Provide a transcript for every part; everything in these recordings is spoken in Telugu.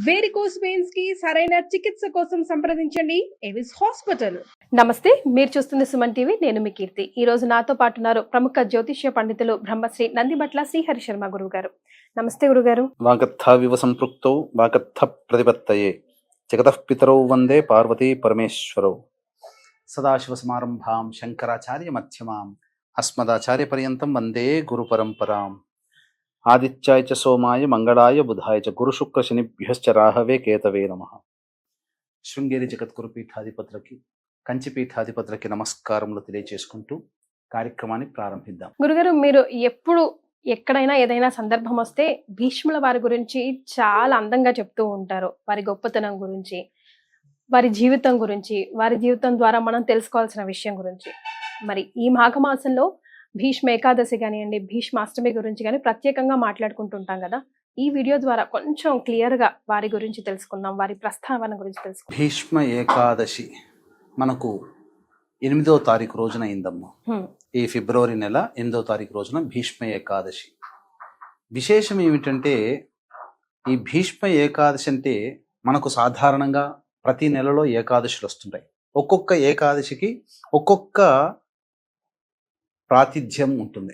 వేరికోస్ వెయిన్స్ కి సరైన చికిత్స కోసం సంప్రదించండి ఎవిస్ హాస్పిటల్. నమస్తే, మీరు చూస్తుంది సుమన్ టీవీ. నేను మీ కీర్తి. ఈ రోజు నాతో పాటు ఉన్నారు ప్రముఖ జ్యోతిష్య పండితులు బ్రహ్మశ్రీ నందిబట్ల శ్రీహరి శర్మ గురువు గారు. నమస్తే గురుగారు. వాగర్థావివ సంపృక్తౌ వాగర్థ ప్రతిపత్తయే జగతః పితరౌ వందే పార్వతీ పరమేశ్వరౌ. సదాశివ సమారంభాం శంకరాచార్య మధ్యమాం అస్మదాచార్య పర్యంతం వందే గురు పరంపరాం. ఆదిత్యాయ చ సోమాయ మంగళాయ బుధాయ చ గురు శుక్ర శనిభ్యశ్చ రాహవే కేతవే నమః. శృంగేరి జగద్గురు పీఠాధిపతులకి, కంచి పీఠాధిపతులకి నమస్కారములు తెలియజేసుకుంటూ కార్యక్రమాన్ని ప్రారంభిద్దాం. గురుగారు, మీరు ఎప్పుడు ఎక్కడైనా ఏదైనా సందర్భం వస్తే భీష్ముల వారి గురించి చాలా అందంగా చెప్తూ ఉంటారు. వారి గొప్పతనం గురించి, వారి జీవితం గురించి, వారి జీవితం ద్వారా మనం తెలుసుకోవాల్సిన విషయం గురించి. మరి ఈ మాఘమాసంలో భీష్మ ఏకాదశి కానివ్వండి, భీష్మాష్టమి గురించి కానీ ప్రత్యేకంగా మాట్లాడుకుంటుంటాం కదా. ఈ వీడియో ద్వారా కొంచెం క్లియర్గా వారి గురించి తెలుసుకుందాం, వారి ప్రస్తావన గురించి తెలుసుకుందాం. భీష్మ ఏకాదశి మనకు 8వ తారీఖు రోజున అయిందమ్మా. ఈ ఫిబ్రవరి నెల 8వ తారీఖు రోజున భీష్మ ఏకాదశి. విశేషం ఏమిటంటే, ఈ భీష్మ ఏకాదశి అంటే మనకు సాధారణంగా ప్రతి నెలలో ఏకాదశులు వస్తుంటాయి. ఒక్కొక్క ఏకాదశికి ఒక్కొక్క ప్రాతిథ్యం ఉంటుంది.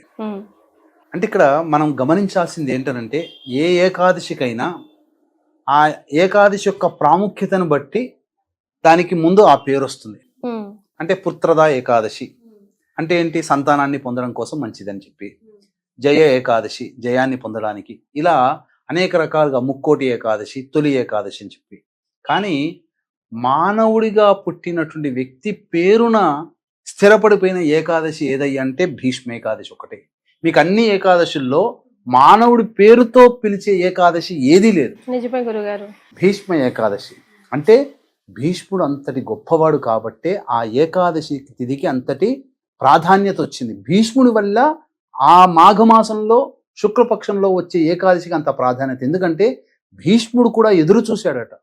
అంటే ఇక్కడ మనం గమనించాల్సింది ఏంటంటే, ఏ ఏకాదశికైనా ఆ ఏకాదశి యొక్క ప్రాముఖ్యతను బట్టి దానికి ముందు ఆ పేరు వస్తుంది. అంటే పుత్రదా ఏకాదశి అంటే ఏంటి, సంతానాన్ని పొందడం కోసం మంచిదని చెప్పి. జయ ఏకాదశి జయాన్ని పొందడానికి. ఇలా అనేక రకాలుగా ముక్కోటి ఏకాదశి, తొలి ఏకాదశి అని చెప్పి. కానీ మానవుడిగా పుట్టినటువంటి వ్యక్తి పేరున స్థిరపడిపోయిన ఏకాదశి ఏదయ్యా అంటే భీష్మ ఏకాదశి ఒకటే. మీకు అన్ని ఏకాదశుల్లో మానవుడి పేరుతో పిలిచే ఏకాదశి ఏదీ లేదు. నిజమే గురుగారు. భీష్మ ఏకాదశి అంటే భీష్ముడు అంతటి గొప్పవాడు కాబట్టే ఆ ఏకాదశి తిథికి అంతటి ప్రాధాన్యత వచ్చింది. భీష్ముడి వల్ల ఆ మాఘమాసంలో శుక్లపక్షంలో వచ్చే ఏకాదశికి అంత ప్రాధాన్యత. ఎందుకంటే భీష్ముడు కూడా ఎదురు చూశాడట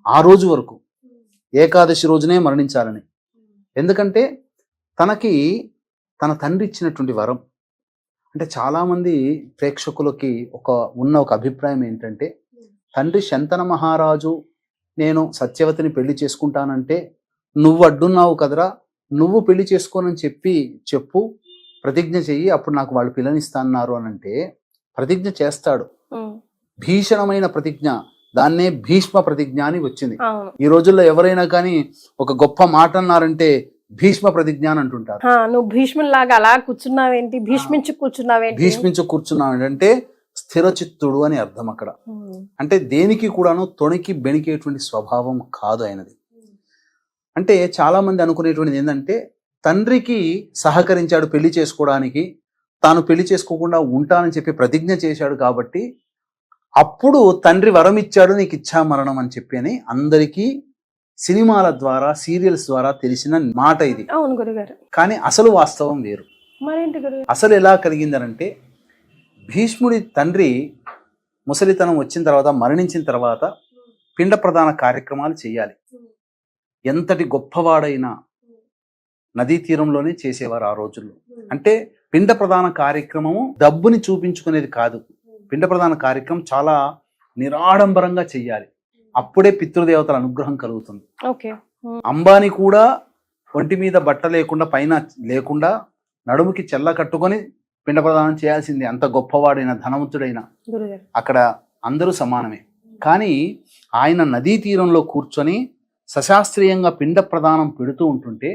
ఆ రోజు వరకు, ఏకాదశి రోజునే మరణించాలని. ఎందుకంటే తనకి తన తండ్రి ఇచ్చినటువంటి వరం. అంటే చాలామంది ప్రేక్షకులకి ఉన్న ఒక అభిప్రాయం ఏంటంటే, తండ్రి శంతన మహారాజు నేను సత్యవతిని పెళ్లి చేసుకుంటానంటే నువ్వు అడ్డున్నావు కదరా, నువ్వు పెళ్లి చేసుకోనని చెప్పు, ప్రతిజ్ఞ చెయ్యి, అప్పుడు నాకు వాళ్ళు పిల్లనిస్తాన్నారు అని అంటే ప్రతిజ్ఞ చేస్తాడు. భీషణమైన ప్రతిజ్ఞ, దాన్నే భీష్మ ప్రతిజ్ఞ అని వచ్చింది. ఈ రోజుల్లో ఎవరైనా కానీ ఒక గొప్ప మాట అన్నారంటే భీష్మ ప్రతిజ్ఞ అని అంటుంటారు. నువ్వు భీష్ములాగా అలా కూర్చున్నావేంటి, భీష్మించు కూర్చున్నావేంటంటే స్థిరచిత్తుడు అని అర్థం అక్కడ. అంటే దేనికి కూడాను తొణికి బెణికేటువంటి స్వభావం కాదు ఆయనది. అంటే చాలా మంది అనుకునేటువంటిది ఏంటంటే, తండ్రికి సహకరించాడు పెళ్లి చేసుకోవడానికి, తాను పెళ్లి చేసుకోకుండా ఉంటానని చెప్పి ప్రతిజ్ఞ చేశాడు కాబట్టి అప్పుడు తండ్రి వరం ఇచ్చాడు, నీకు ఇచ్చా మరణం అని చెప్పి అని అందరికీ సినిమాల ద్వారా, సీరియల్స్ ద్వారా తెలిసిన మాట ఇది. అవును గురుగారు. కానీ అసలు వాస్తవం వేరు. అసలు ఎలా కలిగిందనంటే, భీష్ముడి తండ్రి ముసలితనం వచ్చిన తర్వాత, మరణించిన తర్వాత పిండ ప్రదాన కార్యక్రమాలు చేయాలి. ఎంతటి గొప్పవాడైనా నదీ తీరంలోనే చేసేవారు ఆ రోజుల్లో. అంటే పిండ ప్రదాన కార్యక్రమము డబ్బుని చూపించుకునేది కాదు. పిండ ప్రదాన కార్యక్రమం చాలా నిరాడంబరంగా చెయ్యాలి. అప్పుడే పితృదేవతల అనుగ్రహం కలుగుతుంది. అంబానీ కూడా ఒంటి మీద బట్ట లేకుండా, పైన లేకుండా, నడుముకి చెల్ల కట్టుకొని పిండ ప్రదానం చేయాల్సింది. అంత గొప్పవాడైన, ధనవంతుడైన, అక్కడ అందరూ సమానమే. కానీ ఆయన నదీ తీరంలో కూర్చొని సశాస్త్రీయంగా పిండ ప్రదానం పెడుతూ ఉంటుంటే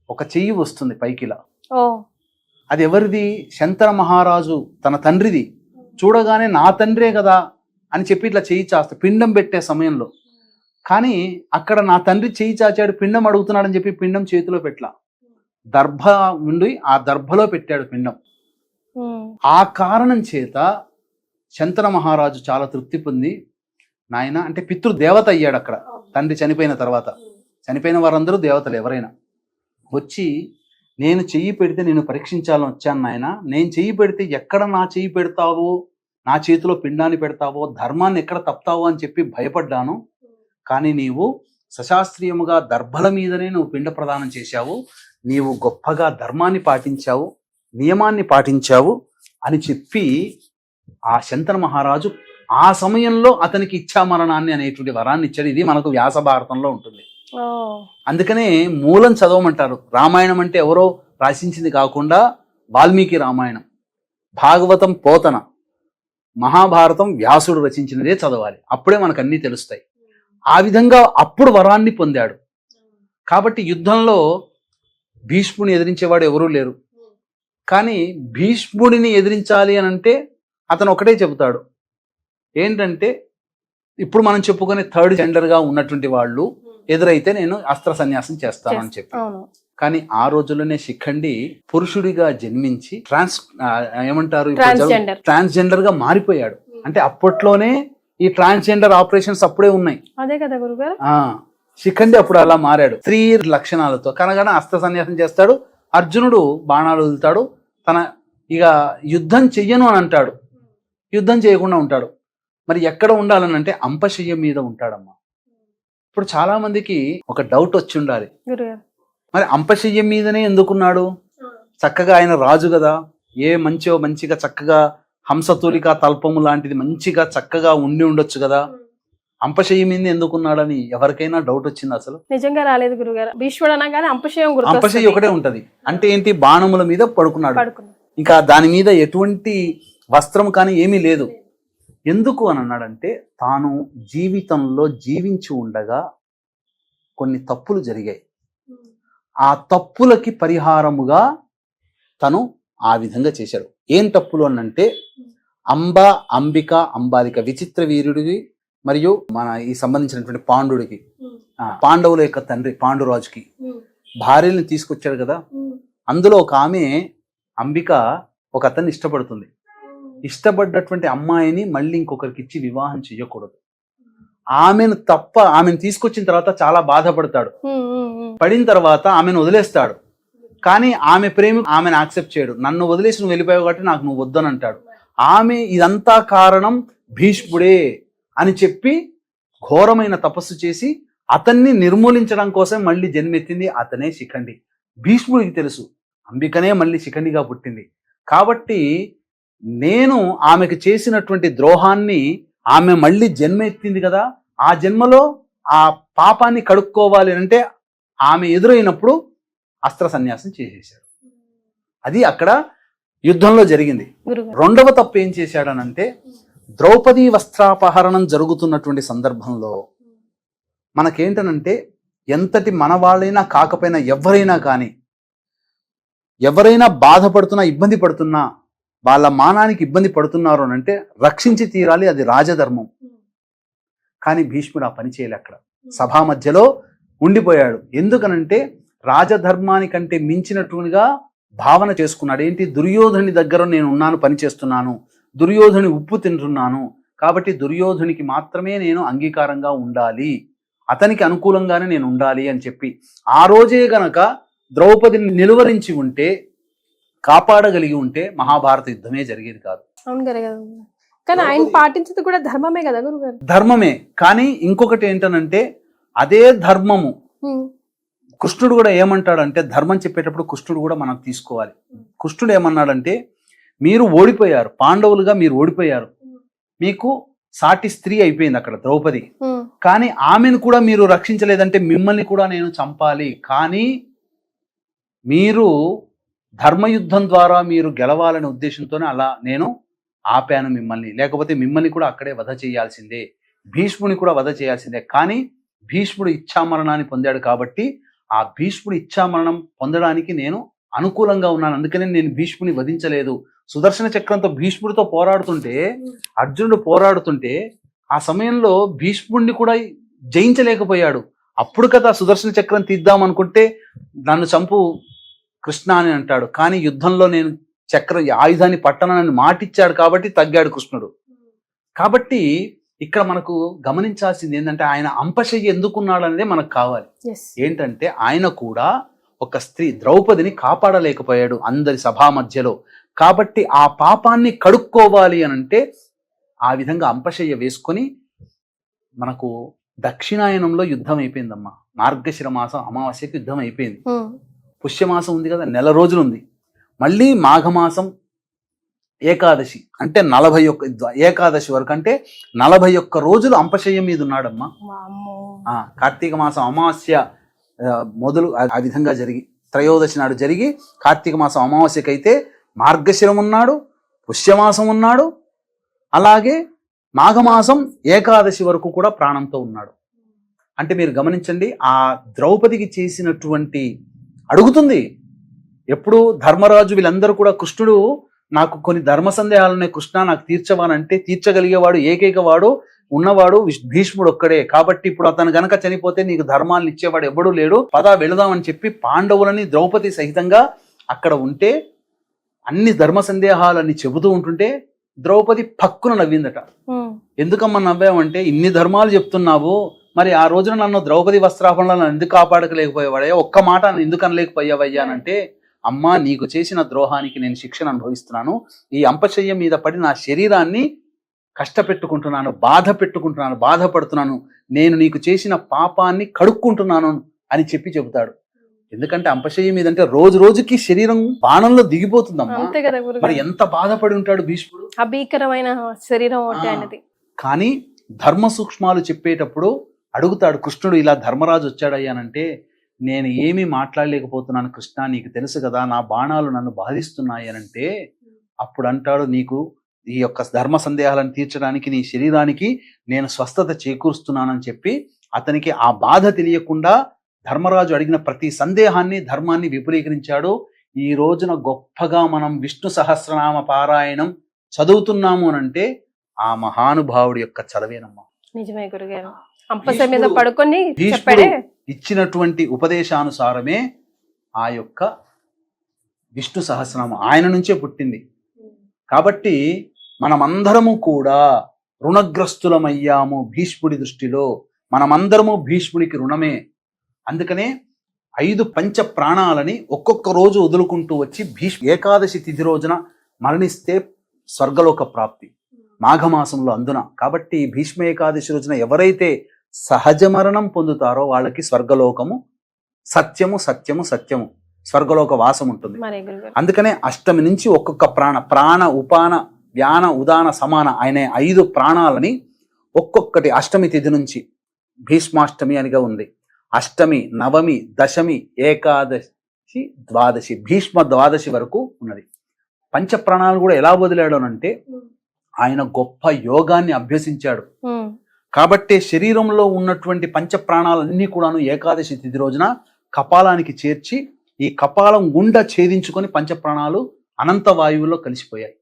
ఒక చెయ్యి వస్తుంది పైకిలా. అది ఎవరిది? శంతన మహారాజు తన తండ్రిది. చూడగానే నా తండ్రే కదా అని చెప్పి ఇట్లా చెయ్యి చాస్తా పిండం పెట్టే సమయంలో. కానీ అక్కడ నా తండ్రి చెయ్యి చాచాడు, పిండం అడుగుతున్నాడని చెప్పి పిండం చేతిలో పెట్టలా, దర్భ ఉండి ఆ దర్భలో పెట్టాడు పిండం. ఆ కారణం చేత శంతన మహారాజు చాలా తృప్తి పొంది, నాయన అంటే పితృదేవత అయ్యాడు అక్కడ. తండ్రి చనిపోయిన తర్వాత, చనిపోయిన వారందరూ దేవతలు ఎవరైనా వచ్చి, నేను చెయ్యి పెడితే నేను పరీక్షించాలని వచ్చాను నాయన, నేను చెయ్యి పెడితే ఎక్కడ నా చెయ్యి పెడతావో, నా చేతిలో పిండాన్ని పెడతావో, ధర్మాన్ని ఎక్కడ తప్పుతావో అని చెప్పి భయపడ్డాను. కానీ నీవు సశాస్త్రీయముగా దర్భల మీదనే నువ్వు పిండ ప్రదానం చేశావు, నీవు గొప్పగా ధర్మాన్ని పాటించావు, నియమాన్ని పాటించావు అని చెప్పి ఆ శంతన మహారాజు ఆ సమయంలో అతనికి ఇచ్ఛామరణాన్ని అనేటువంటి వరాన్ని ఇచ్చాడు. ఇది మనకు వ్యాస భారతంలో ఉంటుంది. అందుకనే మూలం చదవమంటారు. రామాయణం అంటే ఎవరో రాసించింది కాకుండా వాల్మీకి రామాయణం, భాగవతం పోతన, మహాభారతం వ్యాసుడు రచించినదే చదవాలి. అప్పుడే మనకు అన్నీ తెలుస్తాయి. ఆ విధంగా అప్పుడు వరాన్ని పొందాడు. కాబట్టి యుద్ధంలో భీష్ముని ఎదిరించేవాడు ఎవరూ లేరు. కానీ భీష్ముడిని ఎదిరించాలి అని అంటే అతను ఒకటే చెబుతాడు, ఏంటంటే ఇప్పుడు మనం చెప్పుకునే థర్డ్ జెండర్గా ఉన్నటువంటి వాళ్ళు ఎదురైతే నేను అస్త్ర సన్యాసం చేస్తానని చెప్పి. కానీ ఆ రోజుల్లోనే శిఖండి పురుషుడిగా జన్మించి ట్రాన్స్జెండర్ గా మారిపోయాడు. అంటే అప్పట్లోనే ఈ ట్రాన్స్జెండర్ ఆపరేషన్స్ అప్పుడే ఉన్నాయి. అదే కదా గురుగారు. శిఖండి అప్పుడు అలా మారాడు. 3 లక్షణాలతో కనగన అస్త్ర సన్యాసం చేస్తాడు. అర్జునుడు బాణాలు వదులుతాడు. తన ఇక యుద్ధం చెయ్యను అని అంటాడు. యుద్ధం చేయకుండా ఉంటాడు. మరి ఎక్కడ ఉండాలని అంటే అంపశయ్య మీద ఉంటాడమ్మా. ఇప్పుడు చాలా మందికి ఒక డౌట్ వచ్చి ఉండాలి, మరి అంపశయ్య మీదనే ఎందుకున్నాడు? చక్కగా ఆయన రాజు కదా, మంచిగా చక్కగా హంసతూలిక తల్పము లాంటిది మంచిగా చక్కగా ఉండొచ్చు కదా, అంపశయ్య మీద ఎందుకున్నాడని ఎవరికైనా డౌట్ వచ్చింది? అసలు నిజంగా రాలేదు గురుగారు. భీష్ముడు అనగానే అంపశయ్య ఒకటే ఉంటది. అంటే ఏంటి? బాణముల మీద పడుకున్నాడు. ఇంకా దాని మీద ఎటువంటి వస్త్రం కానీ ఏమీ లేదు. ఎందుకు అని అన్నాడంటే తాను జీవితంలో జీవించి ఉండగా కొన్ని తప్పులు జరిగాయి. ఆ తప్పులకి పరిహారముగా తను ఆ విధంగా చేశాడు. ఏం తప్పులు అనంటే అంబిక అంబాలిక విచిత్ర వీరుడికి మరియు మన ఈ సంబంధించినటువంటి పాండుడికి, పాండవుల యొక్క తండ్రి పాండురాజుకి భార్యని తీసుకొచ్చాడు కదా. అందులో ఒక ఆమె అంబిక ఒక అతన్ని ఇష్టపడుతుంది. ఇష్టపడ్డటువంటి అమ్మాయిని మళ్ళీ ఇంకొకరికి ఇచ్చి వివాహం చెయ్యకూడదు. ఆమెను తీసుకొచ్చిన తర్వాత చాలా బాధపడతాడు. పడిన తర్వాత ఆమెను వదిలేస్తాడు. కానీ ఆమె ప్రేమ ఆమెను యాక్సెప్ట్ చేయడు. నన్ను వదిలేసి నువ్వు వెళ్ళిపోయావు కాబట్టి నాకు నువ్వు వద్దని అంటాడు. ఆమె ఇదంతా కారణం భీష్ముడే అని చెప్పి ఘోరమైన తపస్సు చేసి అతన్ని నిర్మూలించడం కోసం మళ్ళీ జన్మెత్తింది అతనే శిఖండి. భీష్ముడికి తెలుసు అంబికనే మళ్ళీ శిఖండిగా పుట్టింది కాబట్టి నేను ఆమెకు చేసినటువంటి ద్రోహాన్ని ఆమె మళ్ళీ జన్మ ఎత్తింది కదా, ఆ జన్మలో ఆ పాపాన్ని కడుక్కోవాలి అంటే ఆమె ఎదురైనప్పుడు అస్త్ర సన్యాసం చేసేశాడు. అది అక్కడ యుద్ధంలో జరిగింది. రెండవ తప్పు ఏం చేశాడనంటే ద్రౌపదీ వస్త్రాపహరణం జరుగుతున్నటువంటి సందర్భంలో మనకేంటనంటే ఎంతటి మన వాళ్ళైనా కాకపోయినా ఎవరైనా కానీ ఎవరైనా బాధపడుతున్నా ఇబ్బంది పడుతున్నా వాళ్ళ మానానికి ఇబ్బంది పడుతున్నారు అని అంటే రక్షించి తీరాలి, అది రాజధర్మం. కానీ భీష్ముడు ఆ పని చేయలే. అక్కడ సభా మధ్యలో ఉండిపోయాడు. ఎందుకనంటే రాజధర్మానికంటే మించినట్టుగా భావన చేసుకున్నాడు. ఏంటి? దుర్యోధని దగ్గర నేను ఉన్నాను, పని చేస్తున్నాను, దుర్యోధని ఉప్పు తింటున్నాను, కాబట్టి దుర్యోధనికి మాత్రమే నేను అంగీకారంగా ఉండాలి, అతనికి అనుకూలంగానే నేను ఉండాలి అని చెప్పి ఆ రోజే గనక ద్రౌపదిని నిలువరించి ఉంటే, కాపాడగలిగి ఉంటే మహాభారత యుద్ధమే జరిగేది కాదు. అవును కదా. కానీ ఆయన పాటించేది కూడా ధర్మమే కదా గురుగారు. ధర్మమే. కానీ ఇంకొకటి ఏంటనంటే అదే ధర్మము కృష్ణుడు కూడా ఏమంటాడంటే, ధర్మం చెప్పేటప్పుడు కృష్ణుడు కూడా మనం తీసుకోవాలి. కృష్ణుడు ఏమన్నాడంటే, మీరు ఓడిపోయారు, పాండవులుగా మీరు ఓడిపోయారు, మీకు సాటి స్త్రీ అయిపోయింది అక్కడ ద్రౌపది, కానీ ఆమెను కూడా మీరు రక్షించలేదంటే మిమ్మల్ని కూడా నేను చంపాలి. కానీ మీరు ధర్మయుద్ధం ద్వారా మీరు గెలవాలనే ఉద్దేశంతోనే అలా నేను ఆపాను మిమ్మల్ని, లేకపోతే మిమ్మల్ని కూడా అక్కడే వధ చేయాల్సిందే, భీష్ముని కూడా వధ చేయాల్సిందే. కానీ భీష్ముడు ఇచ్ఛామరణాన్ని పొందాడు కాబట్టి ఆ భీష్ముడు ఇచ్ఛామరణం పొందడానికి నేను అనుకూలంగా ఉన్నాను, అందుకనే నేను భీష్ముని వధించలేదు. సుదర్శన చక్రంతో భీష్ముడితో పోరాడుతుంటే, అర్జునుడు పోరాడుతుంటే ఆ సమయంలో భీష్ముడిని కూడా జయించలేకపోయాడు. అప్పుడు కదా సుదర్శన చక్రం తీద్దాం అనుకుంటే నన్ను చంపు కృష్ణ అని అంటాడు. కానీ యుద్ధంలో నేను ఆయుధాన్ని పట్టనని మాటిచ్చాడు కాబట్టి తగ్గాడు కృష్ణుడు. కాబట్టి ఇక్కడ మనకు గమనించాల్సింది ఏంటంటే ఆయన అంపశయ్య ఎందుకున్నాడు అనేది మనకు కావాలి. ఏంటంటే ఆయన కూడా ఒక స్త్రీ ద్రౌపదిని కాపాడలేకపోయాడు అందరి సభా మధ్యలో. కాబట్టి ఆ పాపాన్ని కడుక్కోవాలి అని అంటే ఆ విధంగా అంపశయ్య వేసుకొని, మనకు దక్షిణాయనంలో యుద్ధం అయిపోయిందమ్మా. మార్గశిర మాసం అమావాస్యకి యుద్ధం అయిపోయింది. పుష్యమాసం ఉంది కదా, నెల రోజులు ఉంది. మళ్ళీ మాఘమాసం ఏకాదశి అంటే 41 ఏకాదశి వరకు అంటే 41 రోజులు అంపశయ్యం మీద ఉన్నాడమ్మా. వామ్మో. కార్తీక మాసం అమావాస్య మొదలు ఆ విధంగా జరిగి త్రయోదశి నాడు జరిగి కార్తీక మాసం అమావాస్యకైతే మార్గశిరం ఉన్నాడు, పుష్యమాసం ఉన్నాడు, అలాగే మాఘమాసం ఏకాదశి వరకు కూడా ప్రాణంతో ఉన్నాడు. అంటే మీరు గమనించండి, ఆ ద్రౌపదికి చేసినటువంటి అడుగుతుంది ఎప్పుడు ధర్మరాజు వీళ్ళందరూ కూడా, కృష్ణుడు నాకు కొన్ని ధర్మ సందేహాలున్నాయి కృష్ణ నాకు తీర్చవానంటే తీర్చగలిగేవాడు ఏకైక వాడు ఉన్నవాడు భీష్ముడు ఒక్కడే. కాబట్టి ఇప్పుడు అతను గనక చనిపోతే నీకు ధర్మాలను ఇచ్చేవాడు ఎవడూ లేడు, పదా వెళదామని చెప్పి పాండవులని ద్రౌపది సహితంగా అక్కడ ఉంటే అన్ని ధర్మ సందేహాలని చెబుతూ ఉంటుంటే ద్రౌపది పక్కున నవ్విందట. ఎందుకమ్మా నవ్వామంటే, ఇన్ని ధర్మాలు చెప్తున్నావు, మరి ఆ రోజున నన్ను ద్రౌపది వస్త్రాభరణాలను ఎందుకు కాపాడకలేకపోయేవాడయ్యా, ఒక్క మాట ఎందుకు అనలేకపోయావయ్యానంటే, అమ్మా నీకు చేసిన ద్రోహానికి నేను శిక్షను అనుభవిస్తున్నాను, ఈ అంపశయ్యం మీద పడి నా శరీరాన్ని కష్టపెట్టుకుంటున్నాను, బాధపడుతున్నాను, నేను నీకు చేసిన పాపాన్ని కడుక్కుంటున్నాను అని చెబుతాడు. ఎందుకంటే అంపశయ్యం మీద అంటే రోజు రోజుకి శరీరం బాణంలో దిగిపోతుందమ్మా. మరి ఎంత బాధపడి ఉంటాడు భీష్ముడు. అభీకరమైన శరీరం ఆయనది. కానీ ధర్మ సూక్ష్మాలు చెప్పేటప్పుడు అడుగుతాడు కృష్ణుడు, ఇలా ధర్మరాజు వచ్చాడయ్యానంటే నేను ఏమీ మాట్లాడలేకపోతున్నాను కృష్ణ, నీకు తెలుసు కదా నా బాణాలు నన్ను బాధిస్తున్నాయి అనంటే, అప్పుడు అంటాడు నీకు ఈ యొక్క ధర్మ సందేహాలను తీర్చడానికి నీ శరీరానికి నేను స్వస్థత చేకూరుస్తున్నానని చెప్పి అతనికి ఆ బాధ తెలియకుండా ధర్మరాజు అడిగిన ప్రతి సందేహాన్ని ధర్మాన్ని విపులీకరించాడు. ఈ రోజున గొప్పగా మనం విష్ణు సహస్రనామ పారాయణం చదువుతున్నాము అనంటే ఆ మహానుభావుడి యొక్క చలవేనమ్మా. నిజమే గురుగారు. అంపశ మీద పడుకొని ఇచ్చినటువంటి ఉపదేశానుసారమే ఆ యొక్క విష్ణు సహస్రనామం ఆయన నుంచే పుట్టింది. కాబట్టి మనమందరము కూడా రుణగ్రస్తులమయ్యాము భీష్ముడి దృష్టిలో, మనమందరము భీష్ముడికి రుణమే. అందుకనే 5 పంచ ప్రాణాలని ఒక్కొక్క రోజు వదులుకుంటూ వచ్చి ఏకాదశి తిథి రోజున మరణిస్తే స్వర్గలోక ప్రాప్తి మాఘమాసంలో అందున. కాబట్టి భీష్మ ఏకాదశి రోజున ఎవరైతే సహజ మరణం పొందుతారో వాళ్ళకి స్వర్గలోకము సత్యము స్వర్గలోక వాసం ఉంటుంది. అందుకనే అష్టమి నుంచి ఒక్కొక్క ప్రాణ ఉపాన వ్యాన ఉదాన సమాన ఆయన 5 ప్రాణాలని ఒక్కొక్కటి అష్టమి తిథి నుంచి భీష్మాష్టమి అనిగా ఉంది, అష్టమి, నవమి, దశమి, ఏకాదశి, ద్వాదశి, భీష్మ ద్వాదశి వరకు ఉన్నది. పంచప్రాణాలు కూడా ఎలా వదిలాడనంటే ఆయన గొప్ప యోగాన్ని అభ్యసించాడు. కాబట్టి శరీరంలో ఉన్నటువంటి పంచప్రాణాలన్నీ కూడాను ఏకాదశి తిథి రోజున కపాలానికి చేర్చి ఈ కపాలం గుండా ఛేదించుకొని పంచప్రాణాలు అనంత వాయువులో కలిసిపోయాయి,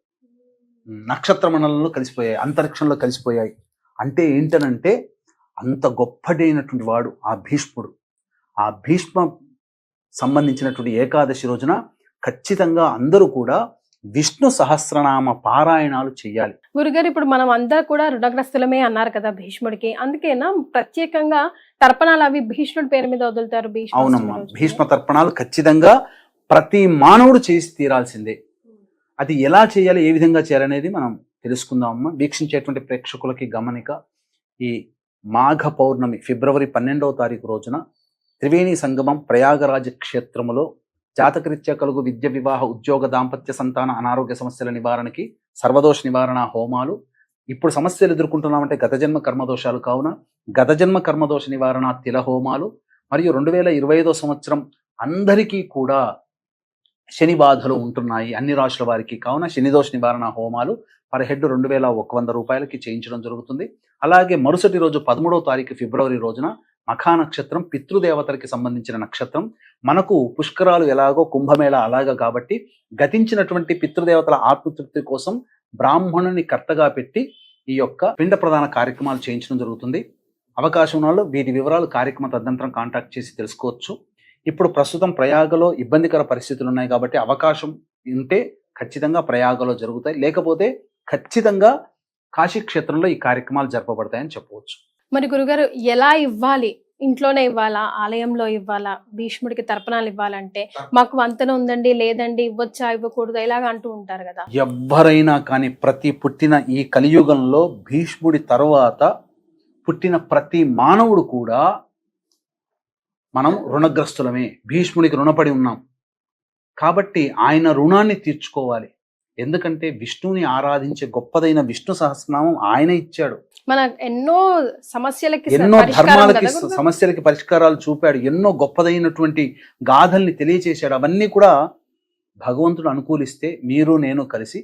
నక్షత్ర మండలంలో కలిసిపోయాయి, అంతరిక్షంలో కలిసిపోయాయి. అంటే ఏంటనంటే అంత గొప్పడైనటువంటి వాడు ఆ భీష్ముడు. ఆ భీష్మ సంబంధించినటువంటి ఏకాదశి రోజున ఖచ్చితంగా అందరూ కూడా విష్ణు సహస్రనామ పారాయణాలు చెయ్యాలి. గురుగారు, ఇప్పుడు మనం అందరూ కూడా రుణగ్రస్తులమే అన్నారు కదా భీష్ముడికి, అందుకేనా ప్రత్యేకంగా తర్పణాలు అవి భీష్ముడి పేరు మీద వదులుతారు? అవునమ్మా, భీష్మ తర్పణాలు ఖచ్చితంగా ప్రతి మానవుడు చేసి తీరాల్సిందే. అది ఎలా చేయాలి, ఏ విధంగా చేయాలనేది మనం తెలుసుకుందామమ్మా. వీక్షించేటువంటి ప్రేక్షకులకి గమనిక, ఈ మాఘ పౌర్ణమి ఫిబ్రవరి 12వ తారీఖు రోజున త్రివేణి సంగమం ప్రయాగరాజ క్షేత్రములో జాతకరీత్యా కలుగు విద్య, వివాహ, ఉద్యోగ, దాంపత్య, సంతాన, అనారోగ్య సమస్యల నివారణకి సర్వదోష నివారణ హోమాలు. ఇప్పుడు సమస్యలు ఎదుర్కొంటున్నామంటే గత జన్మ కర్మదోషాలు కావున గత జన్మ కర్మదోష నివారణ తిల హోమాలు, మరియు 2025వ సంవత్సరం అందరికీ కూడా శని బాధలు ఉంటున్నాయి అన్ని రాశుల వారికి, కావున శనిదోష నివారణ హోమాలు పర్ హెడ్ 2100 రూపాయలకి చేయించడం జరుగుతుంది. అలాగే మరుసటి రోజు 13వ తారీఖు ఫిబ్రవరి రోజున మఖా నక్షత్రం పితృదేవతలకి సంబంధించిన నక్షత్రం. మనకు పుష్కరాలు ఎలాగో కుంభమేళా అలాగా, కాబట్టి గతించినటువంటి పితృదేవతల ఆత్మతృప్తి కోసం బ్రాహ్మణుని కర్తగా పెట్టి ఈ యొక్క పిండ ప్రధాన కార్యక్రమాలు చేయించడం జరుగుతుంది. అవకాశం ఉన్న వాళ్ళు వీటి వివరాలు కార్యక్రమ తదనంతరం కాంటాక్ట్ చేసి తెలుసుకోవచ్చు. ఇప్పుడు ప్రస్తుతం ప్రయాగలో ఇబ్బందికర పరిస్థితులు ఉన్నాయి కాబట్టి అవకాశం ఉంటే ఖచ్చితంగా ప్రయాగలో జరుగుతాయి, లేకపోతే ఖచ్చితంగా కాశీ క్షేత్రంలో ఈ కార్యక్రమాలు జరపబడతాయని చెప్పవచ్చు. మరి గురుగారు, ఎలా ఇవ్వాలి? ఇంట్లోనే ఇవ్వాలా, ఆలయంలో ఇవ్వాలా? భీష్ముడికి తర్పణాలు ఇవ్వాలంటే మాకు వంతన ఉందండి, లేదండి, ఇవ్వచ్చా ఇవ్వకూడదు ఇలాగ అంటూ ఉంటారు కదా. ఎవ్వరైనా కానీ పుట్టిన ఈ కలియుగంలో భీష్ముడి తరువాత పుట్టిన ప్రతి మానవుడు కూడా మనం రుణగ్రస్తులమే, భీష్ముడికి రుణపడి ఉన్నాం. కాబట్టి ఆయన రుణాన్ని తీర్చుకోవాలి. ఎందుకంటే విష్ణువుని ఆరాధించే గొప్పదైన విష్ణు సహస్రనామం ఆయన ఇచ్చాడు. మన ఎన్నో సమస్యలకి ఎన్నో పరిష్కారం ధర్మాలకి కదా గురుగారు? సమస్యలకి పరిష్కారాలు చూపాడు. ఎన్నో గొప్పదైనటువంటి గాథల్ని తెలియచేశాడు. అవన్నీ కూడా భగవంతుడు అనుకూలిస్తే మీరు నేను కలిసి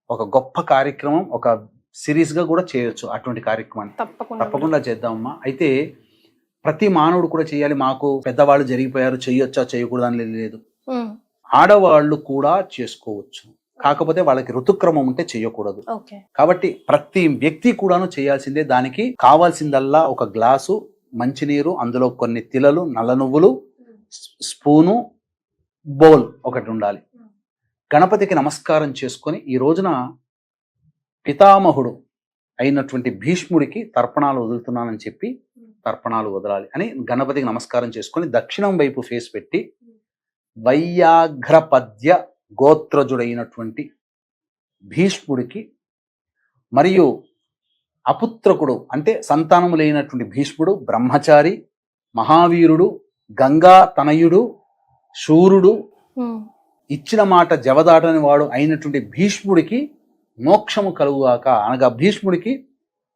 ఒక గొప్ప కార్యక్రమం, ఒక సిరీస్ గా కూడా చేయొచ్చు. అటువంటి కార్యక్రమాన్ని తప్పకుండా చేద్దామమ్మా. అయితే ప్రతి మానవుడు కూడా చేయాలి. మాకు పెద్దవాళ్ళు జరిగిపోయారు, చేయొచ్చా చేయకూడదు అని లేదు. ఆడవాళ్ళు కూడా చేసుకోవచ్చు, కాకపోతే వాళ్ళకి ఋతుక్రమం ఉంటే చేయకూడదు. కాబట్టి ప్రతి వ్యక్తి కూడాను చేయాల్సిందే. దానికి కావాల్సిందల్లా ఒక గ్లాసు మంచినీరు, అందులో కొన్ని తిలలు, నల్ల నువ్వులు, స్పూను, బౌల్ ఒకటి ఉండాలి. గణపతికి నమస్కారం చేసుకొని ఈ రోజున పితామహుడు అయినటువంటి భీష్ముడికి తర్పణాలు వదులుతున్నానని చెప్పి తర్పణాలు వదలాలి అని గణపతికి నమస్కారం చేసుకొని దక్షిణం వైపు ఫేస్ పెట్టి వైయాఘ్రపద్య గోత్రజుడైనటువంటి భీష్ముడికి మరియు అపుత్రకుడు అంటే సంతానము లేనటువంటి భీష్ముడు, బ్రహ్మచారి, మహావీరుడు, గంగా తనయుడు, శూరుడు, ఇచ్చిన మాట జవదాటని వాడు అయినటువంటి భీష్ముడికి మోక్షము కలుగుగాక అనగా భీష్ముడికి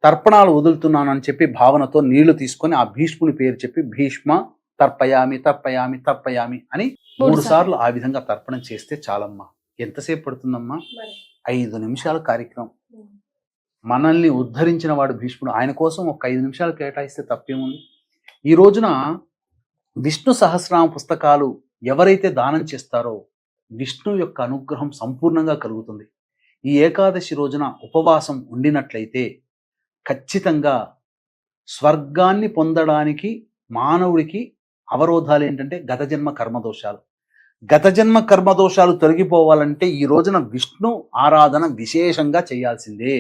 తర్పణాలు వదులుతున్నానని చెప్పి భావనతో నీళ్లు తీసుకొని ఆ భీష్ముడి పేరు చెప్పి భీష్మ తర్పయామి తర్పయామి తర్పయామి అని 3 సార్లు ఆ విధంగా తర్పణం చేస్తే చాలమ్మా. ఎంతసేపు పడుతుందమ్మా? 5 నిమిషాల కార్యక్రమం. మనల్ని ఉద్ధరించిన వాడు భీష్ముడు. ఆయన కోసం ఒక 5 నిమిషాలు కేటాయిస్తే తప్పేముంది? ఈ రోజున విష్ణు సహస్రనామ పుస్తకాలు ఎవరైతే దానం చేస్తారో విష్ణు యొక్క అనుగ్రహం సంపూర్ణంగా కలుగుతుంది. ఈ ఏకాదశి రోజున ఉపవాసం ఉండినట్లయితే ఖచ్చితంగా స్వర్గాన్ని పొందడానికి మానవుడికి అవరోధాలు ఏంటంటే గత జన్మ కర్మదోషాలు. గత జన్మ కర్మదోషాలు తొలగిపోవాలంటే ఈ రోజున విష్ణు ఆరాధన విశేషంగా చేయాల్సిందే.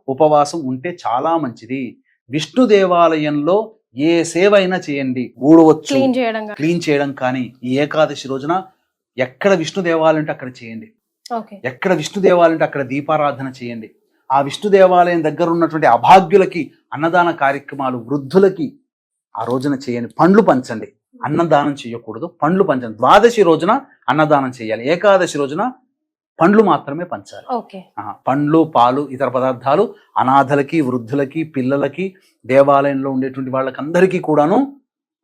ఉపవాసం ఉంటే చాలా మంచిది. విష్ణు దేవాలయంలో ఏ సేవ అయినా చేయండి, ఊడవచ్చు, క్లీన్ చేయడం కానీ ఈ ఏకాదశి రోజున ఎక్కడ విష్ణు దేవాలయం అంటే అక్కడ చేయండి. ఎక్కడ విష్ణు దేవాలయం అంటే అక్కడ దీపారాధన చేయండి. ఆ విష్ణు దేవాలయం దగ్గర ఉన్నటువంటి అభాగ్యులకి అన్నదాన కార్యక్రమాలు, వృద్ధులకి ఆ రోజున చేయండి. పండ్లు పంచండి, అన్నదానం చేయకూడదు, పండ్లు పంచండి. ద్వాదశి రోజున అన్నదానం చేయాలి, ఏకాదశి రోజున పండ్లు మాత్రమే పంచాలి. పండ్లు, పాలు, ఇతర పదార్థాలు అనాథలకి, వృద్ధులకి, పిల్లలకి, దేవాలయంలో ఉండేటువంటి వాళ్ళకందరికీ కూడాను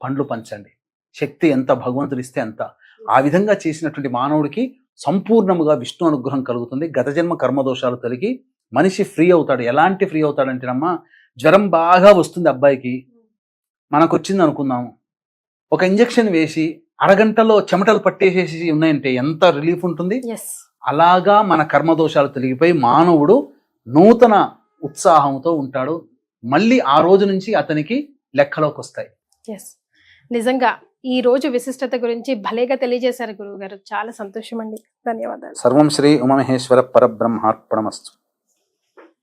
పండ్లు పంచండి. శక్తి ఎంత భగవంతుడు ఇస్తే అంత. ఆ విధంగా చేసినటువంటి మానవుడికి సంపూర్ణముగా విష్ణు అనుగ్రహం కలుగుతుంది. గత జన్మ కర్మదోషాలు తొలగి మనిషి ఫ్రీ అవుతాడు. ఎలాంటి ఫ్రీ అవుతాడంటేనమ్మా, జ్వరం బాగా వస్తుంది అబ్బాయికి, మనకు వచ్చింది అనుకుందాము, ఒక ఇంజెక్షన్ వేసి అరగంటలో చెమటలు పట్టేసేసి ఉన్నాయంటే ఎంత రిలీఫ్ ఉంటుంది. అలాగా మన కర్మదోషాలు తొలగిపోయి మానవుడు నూతన ఉత్సాహంతో ఉంటాడు. మళ్ళీ ఆ రోజు నుంచి అతనికి లెక్కలోకి వస్తాయి. నిజంగా ఈ రోజు విశిష్టత గురించి భలేగా తెలియజేశారు గురువు గారు. చాలా సంతోషం అండి. ధన్యవాదాలు. సర్వం శ్రీ ఉమామహేశ్వర పరబ్రహ్మార్పణమస్తు.